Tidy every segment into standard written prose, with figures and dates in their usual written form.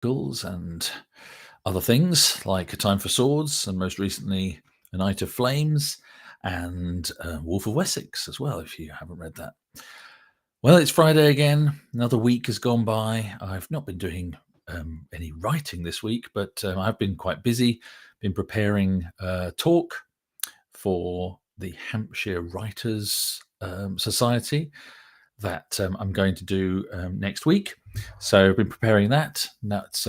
Chronicles and other things like A Time for Swords, and most recently A Night of Flames, and Wolf of Wessex as well, if you haven't read that. Well, it's Friday again. Another week has gone by. I've not been doing any writing this week, but I've been quite busy, been preparing a talk for the Hampshire Writers Society that I'm going to do next week. So I've been preparing that. That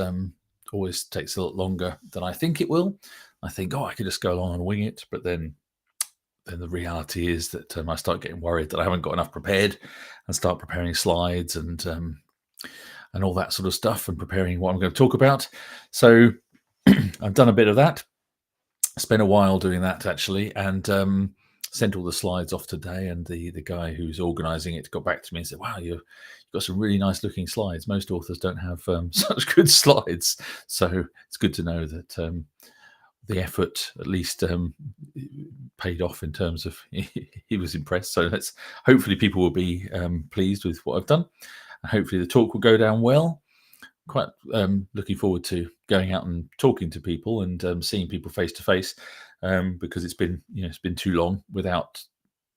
always takes a lot longer than I think it will. I think, I could just go along and wing it, but then the reality is that I start getting worried that I haven't got enough prepared, and start preparing slides and all that sort of stuff, and preparing what I'm going to talk about. So I've done a bit of that. Spent a while doing that actually, and sent all the slides off today. And the guy who's organising it got back to me and said, "Wow, you've got some really nice looking slides. Most authors don't have such good slides." So it's good to know that the effort at least paid off in terms of he was impressed. So hopefully people will be pleased with what I've done, and hopefully the talk will go down well. Quite looking forward to going out and talking to people and seeing people face to face, because it's been too long without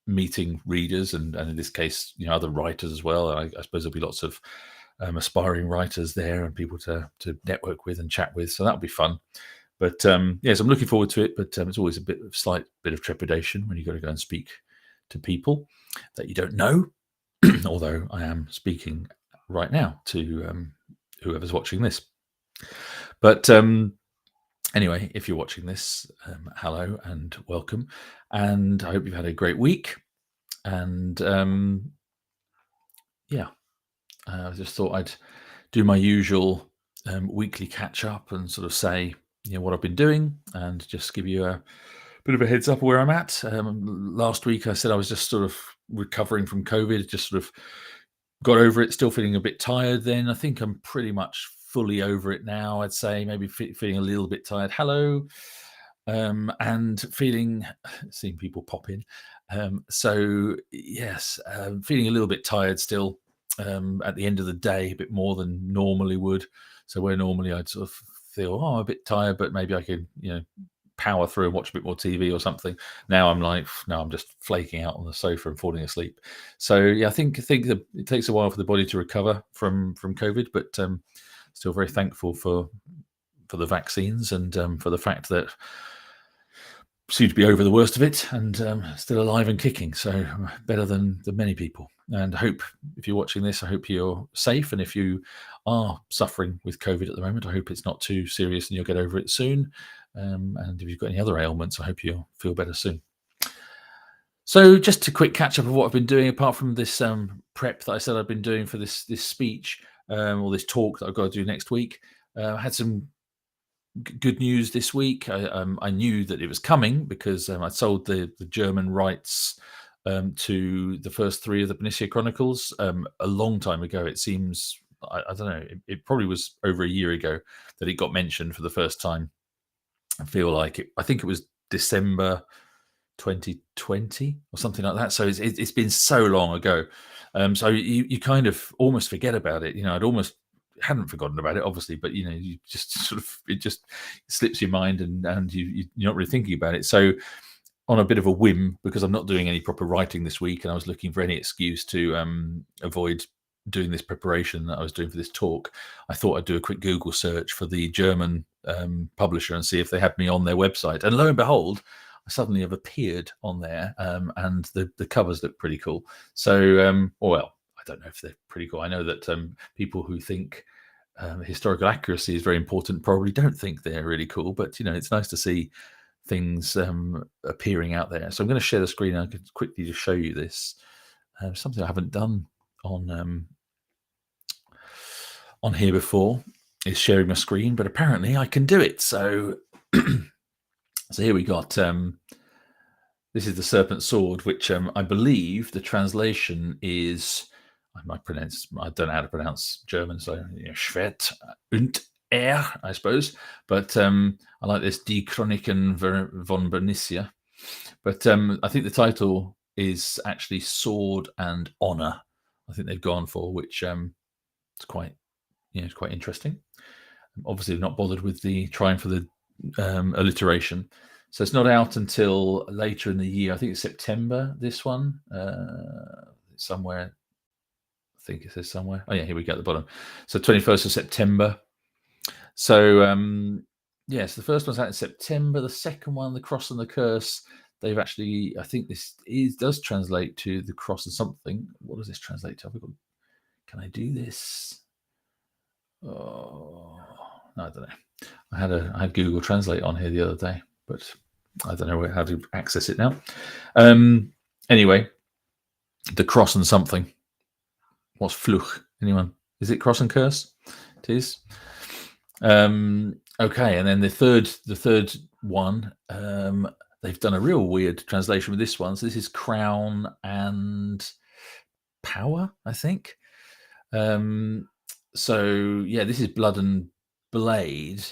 meeting readers and in this case other writers as well. I suppose there'll be lots of aspiring writers there and people to network with and chat with, so that'll be fun. But yes, I'm looking forward to it. But it's always a slight bit of trepidation when you've got to go and speak to people that you don't know. Although I am speaking right now to whoever's watching this. But anyway, if you're watching this, hello and welcome. And I hope you've had a great week. And I just thought I'd do my usual weekly catch up and sort of say what I've been doing, and just give you a bit of a heads up of where I'm at. Last week I said I was just sort of recovering from COVID, just sort of got over it, still feeling a bit tired then. I think I'm pretty much fully over it now. I'd say maybe feeling a little bit tired. Hello. And seeing people pop in. So yes, feeling a little bit tired still at the end of the day, a bit more than normally would. So where normally I'd sort of feel, I'm a bit tired, but maybe I could, power through and watch a bit more TV or something. Now I'm like, no, I'm just flaking out on the sofa and falling asleep. So yeah, I think that it takes a while for the body to recover from COVID, but still very thankful for the vaccines and for the fact that seem to be over the worst of it and still alive and kicking. So better than many people. And I hope, if you're watching this, I hope you're safe. And if you are suffering with COVID at the moment, I hope it's not too serious and you'll get over it soon. And if you've got any other ailments, I hope you'll feel better soon. So just a quick catch up of what I've been doing, apart from this prep that I said I've been doing for this speech or this talk that I've got to do next week. I had some good news this week. I knew that it was coming because I sold the German rights to the first 3 of the Bernicia Chronicles a long time ago. It seems, I don't know, it probably was over a year ago that it got mentioned for the first time. I feel like I think it was December 2020 or something like that. So it's been so long ago. So you kind of almost forget about it. I'd almost hadn't forgotten about it, obviously, but you just sort of, it just slips your mind and you're not really thinking about it. So on a bit of a whim, because I'm not doing any proper writing this week and I was looking for any excuse to avoid doing this preparation that I was doing for this talk, I thought I'd do a quick Google search for the German publisher and see if they had me on their website. And lo and behold, I suddenly have appeared on there, and the covers look pretty cool. So, well, I don't know if they're pretty cool. I know that people who think historical accuracy is very important probably don't think they're really cool, but it's nice to see things appearing out there. So I'm going to share the screen. I could quickly just show you this. Something I haven't done on here before is sharing my screen, but apparently I can do it. So so here we got this is the Serpent Sword, which I believe the translation is, I don't know how to pronounce German, so Schwert und I suppose. But I like this Die Chroniken von Bernicia. But I think the title is actually Sword and Honor. I think they've gone for, which it's quite interesting. Obviously, not bothered with trying for the alliteration. So it's not out until later in the year. I think it's September, this one. Somewhere. I think it says somewhere. Oh, yeah, here we go at the bottom. So 21st of September. So, yes, the first one's out in September. The second one, The Cross and the Curse, they've actually, I think this does translate to The Cross and something. What does this translate to? Can I do this? Oh, no, I don't know. I had Google Translate on here the other day, but I don't know how to access it now. Anyway, The Cross and something. What's fluch? Anyone? Is it cross and curse? It is. Okay, and then the third one, they've done a real weird translation with this one. So this is Crown and Power, I think. So yeah, this is Blood and Blade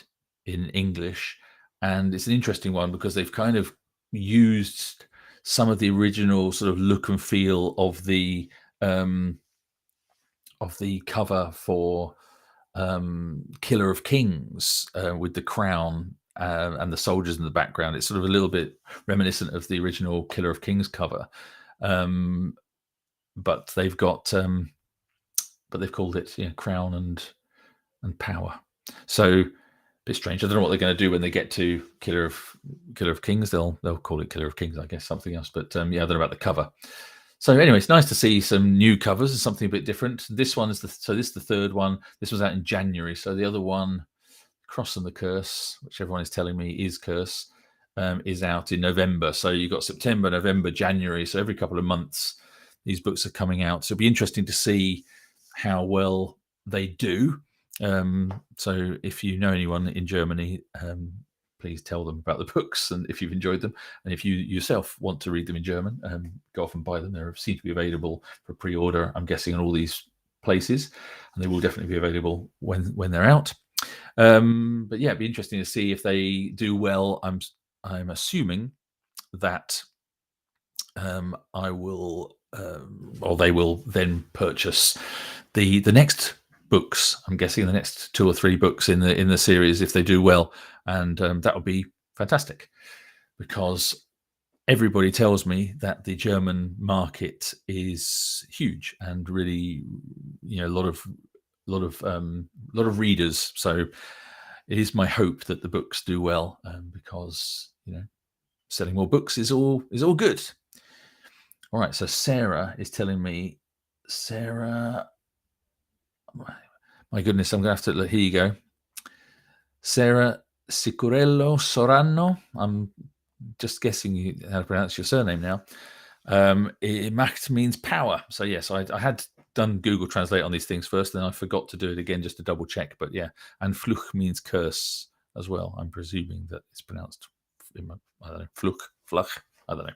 in English, and it's an interesting one because they've kind of used some of the original sort of look and feel of the cover for Killer of Kings with the crown and the soldiers in the background. It's sort of a little bit reminiscent of the original Killer of Kings cover, but they've got but they've called it Crown and Power. So a bit strange. I don't know what they're going to do when they get to Killer of Kings. They'll call it Killer of Kings, I guess, something else. But yeah, I don't know about the cover. So anyway, it's nice to see some new covers and something a bit different. This one is this is the third one. This was out in January. So the other one, Cross and the Curse, which everyone is telling me is Curse, is out in November. So you've got September, November, January. So every couple of months, these books are coming out. So it'll be interesting to see how well they do. So if you know anyone in Germany, please tell them about the books and if you've enjoyed them. And if you yourself want to read them in German, go off and buy them. They seem to be available for pre-order, I'm guessing, on all these places. And they will definitely be available when they're out. But yeah, it'd be interesting to see if they do well. I'm assuming that I will, or they will then purchase the next books. I'm guessing the next 2 or 3 books in the series if they do well, and that would be fantastic because everybody tells me that the German market is huge and really, a lot of readers. So it is my hope that the books do well, because selling more books is all good. All right, so Sarah is telling me, my goodness, I'm going to have to, here you go. Sarah Sicurello Sorano. I'm just guessing how to pronounce your surname now. Macht means power. So yes, I had done Google Translate on these things first, then I forgot to do it again just to double check. But yeah, and fluch means curse as well. I'm presuming that it's pronounced, I don't know, fluch, I don't know.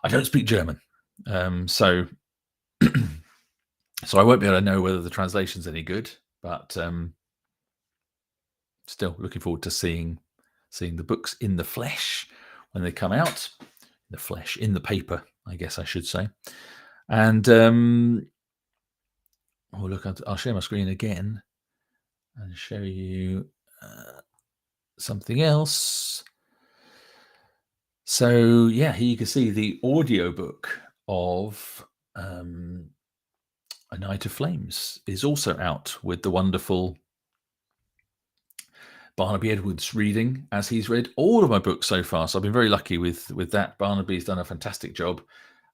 I don't speak German. So I won't be able to know whether the translation's any good, but still looking forward to seeing the books in the flesh when they come out. In the paper, I guess I should say. And look, I'll share my screen again and show you something else. So yeah, here you can see the audiobook of A Night of Flames is also out with the wonderful Barnaby Edwards reading, as he's read all of my books so far. So I've been very lucky with that. Barnaby's done a fantastic job.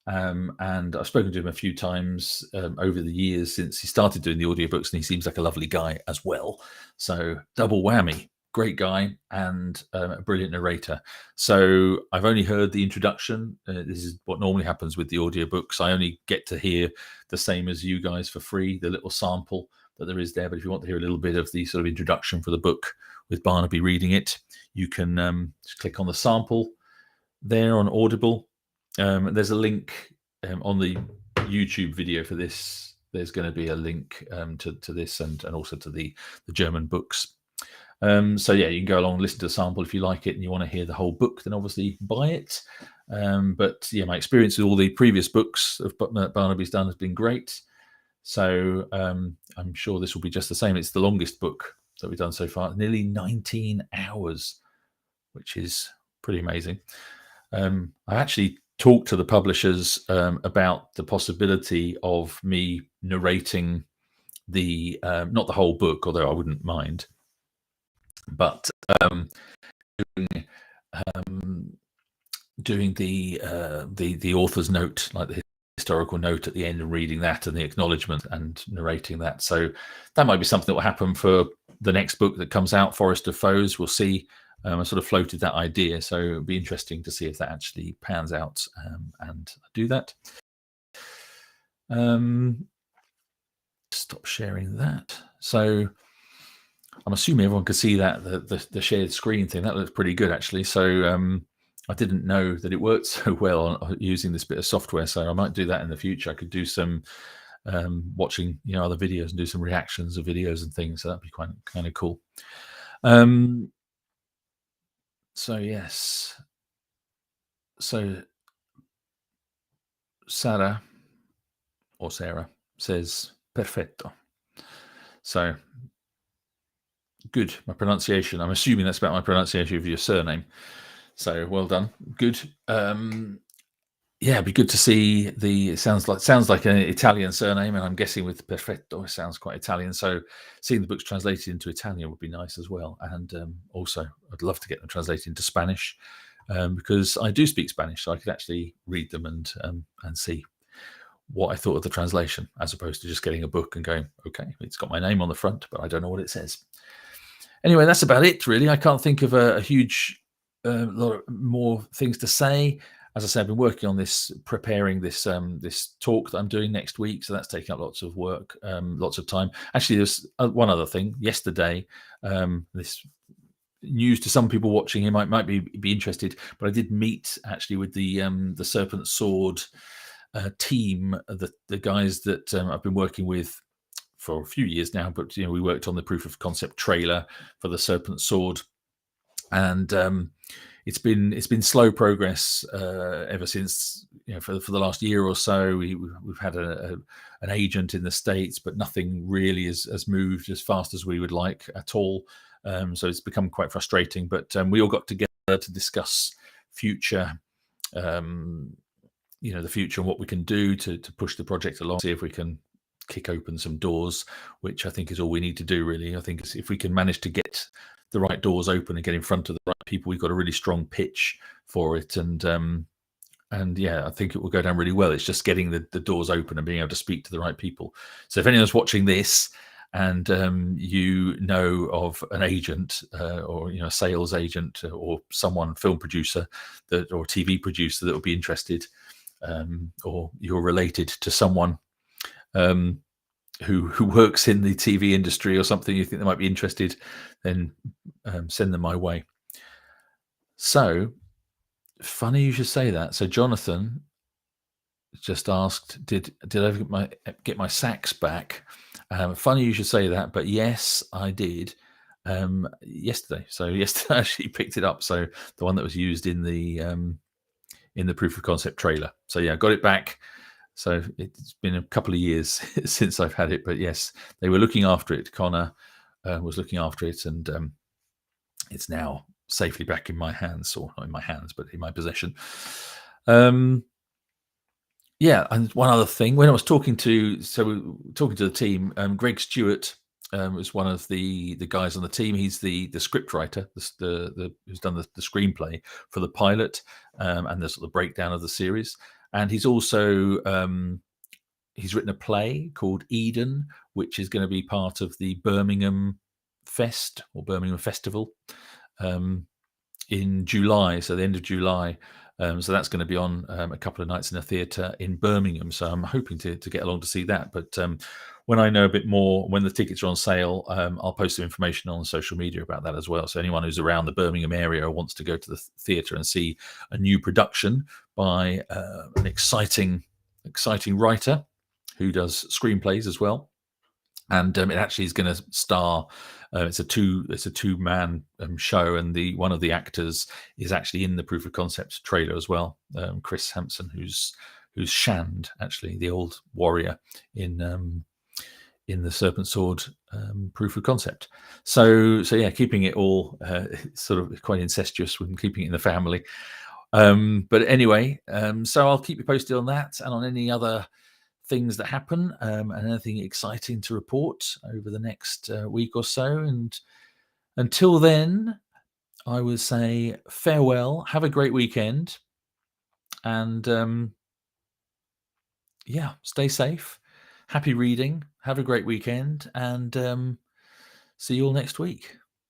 And I've spoken to him a few times over the years since he started doing the audiobooks, and he seems like a lovely guy as well. So double whammy. Great guy and a brilliant narrator. So I've only heard the introduction. This is what normally happens with the audiobooks. I only get to hear the same as you guys for free, the little sample that there is there. But if you want to hear a little bit of the sort of introduction for the book with Barnaby reading it, you can just click on the sample there on Audible. There's a link on the YouTube video for this. There's going to be a link to this and also to the German books. So yeah, you can go along and listen to the sample if you like it and you want to hear the whole book, then obviously buy it. But yeah, my experience with all the previous books of Barnaby's done has been great. So I'm sure this will be just the same. It's the longest book that we've done so far. Nearly 19 hours, which is pretty amazing. I actually talked to the publishers about the possibility of me narrating the not the whole book, although I wouldn't mind, but doing the author's note, like the historical note at the end, and reading that and the acknowledgement and narrating that. So that might be something that will happen for the next book that comes out, Forest of Foes. We'll see. I sort of floated that idea, so it'll be interesting to see if that actually pans out and do that. Stop sharing that. So I'm assuming everyone could see that the shared screen thing. That looks pretty good, actually. So I didn't know that it worked so well on using this bit of software. So I might do that in the future. I could do some watching, other videos and do some reactions of videos and things. So that'd be kind of cool. So yes. So Sarah says perfetto. So good, my pronunciation. I'm assuming that's about my pronunciation of your surname. So well done, good. Yeah, it'd be good to see it sounds like an Italian surname, and I'm guessing with perfetto it sounds quite Italian. So seeing the books translated into Italian would be nice as well. And also I'd love to get them translated into Spanish, because I do speak Spanish, so I could actually read them and see what I thought of the translation, as opposed to just getting a book and going, okay, it's got my name on the front, but I don't know what it says. Anyway, that's about it, really. I can't think of a huge lot more things to say. As I said, I've been working on this, preparing this this talk that I'm doing next week, so that's taking up lots of work, lots of time. Actually, there's one other thing. Yesterday, this news to some people watching here might be interested, but I did meet actually with the Serpent Sword team, the guys that I've been working with for a few years now. But we worked on the proof of concept trailer for the Serpent Sword, and it's been slow progress ever since. For the last year or so, we've had an agent in the States, but nothing really has moved as fast as we would like at all. So it's become quite frustrating. But we all got together to discuss future, the future and what we can do to push the project along. See if we can kick open some doors, which I think is all we need to do, really. I think if we can manage to get the right doors open and get in front of the right people, we've got a really strong pitch for it, and yeah, I think it will go down really well. It's just getting the doors open and being able to speak to the right people. So if anyone's watching this and you know of an agent or a sales agent or someone, film producer or TV producer that would be interested, or you're related to someone who works in the TV industry or something, you think they might be interested, then send them my way. So funny you should say that. So Jonathan just asked, did I get my sacks back? Funny you should say that, but yes, I did yesterday. So yesterday I actually picked it up. So the one that was used in the proof of concept trailer. So yeah, I got it back. So it's been a couple of years since I've had it, but yes, they were looking after it. Connor was looking after it, and it's now safely back in my hands, or not in my hands, but in my possession. Yeah, and one other thing, when I was talking to the team, Greg Stewart was one of the guys on the team. He's the script writer, who's done the screenplay for the pilot and the sort of breakdown of the series. And he's also he's written a play called Eden, which is going to be part of the Birmingham Fest or Birmingham Festival in July, so the end of July. So that's going to be on a couple of nights in a theatre in Birmingham. So I'm hoping to get along to see that. But when I know a bit more, when the tickets are on sale, I'll post some information on social media about that as well. So anyone who's around the Birmingham area or wants to go to the theatre and see a new production by an exciting writer who does screenplays as well. And it actually is going to star. It's a two-man show, and one of the actors is actually in the proof of concept trailer as well. Chris Hampson, who's Shand, actually the old warrior in in the Serpent Sword proof of concept. So yeah, keeping it all sort of quite incestuous when keeping it in the family. But anyway, so I'll keep you posted on that and on any other things that happen, and anything exciting to report over the next week or so. And until then, I would say farewell. Have a great weekend, and yeah, stay safe. Happy reading. Have a great weekend, and see you all next week.